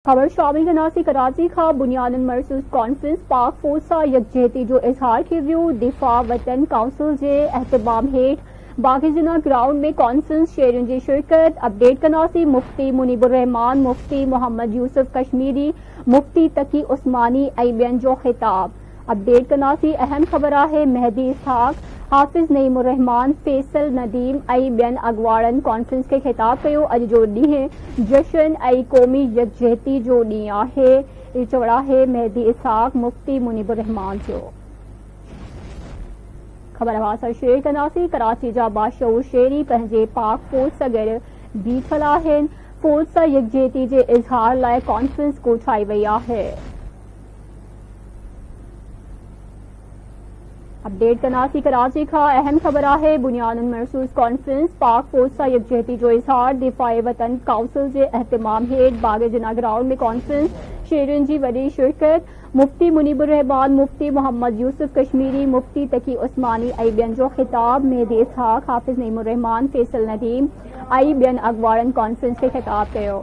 खबर शामिल नासी कराची का बुनियादन मरसूस कॉन्फ्रेंस पाक फोसा यकजहती जो इजहार की व्यू दिफा वतन काउंसिल के एहतमाम हेठ बागीजना ग्राउंड में कॉन्फ्रेंस शेयरिंग की शिरकत। अपडेट कनासी मुफ्ती मुनीबुर रहमान, मुफ्ती मोहम्मद यूसुफ कश्मीरी, मुफ्ती तकी उस्मानी अयबियन जो खिताब। अपडेट कनासी अहम खबर है मेहदी इसहाक, हाफिज नईमुर रहमान, फैसल नदीम अयबियन अगवाड़न कॉन्फ्रेंस के खिताब कयो। अज जो डी है जश्न आई कौमी यकजहती जो ॾींहुं आहे चवड़ा है मेहदी इसहाक, मुफ्ती मुनीबुर रहमान जो। खबर हवासा शेयर कनासी कराची जा बाशऊर शेरी पंहिंजे पाक फौज सां गॾु बीठल आहिनि। फौज सां यकजहती जे इज़हार लाइ कॉन्फ्रेंस कोठाई वई आहे। अपडेट कनासी कराची का अहम खबर है बुनियादन मरसूस कॉन्फ्रेंस पाक फौज सां यकजहती जो इज़हार दिफाए वतन काउंसिल के एहतमाम हेठ बागीजना ग्राउंड में कॉन्फ्रेंस शेयरिंग की वडी शिरकत। मुफ्ती मुनीबुर रहमान, मुफ्ती मोहम्मद यूसुफ कश्मीरी, मुफ्ती तकी उस्मानी अयबियन जो खिताब। मेहदी इसहाक, हाफिज नईमुर रहमान, फैसल नदीम अयबियन अगवाड़न कॉन्फ्रेंस के खिताब कयो।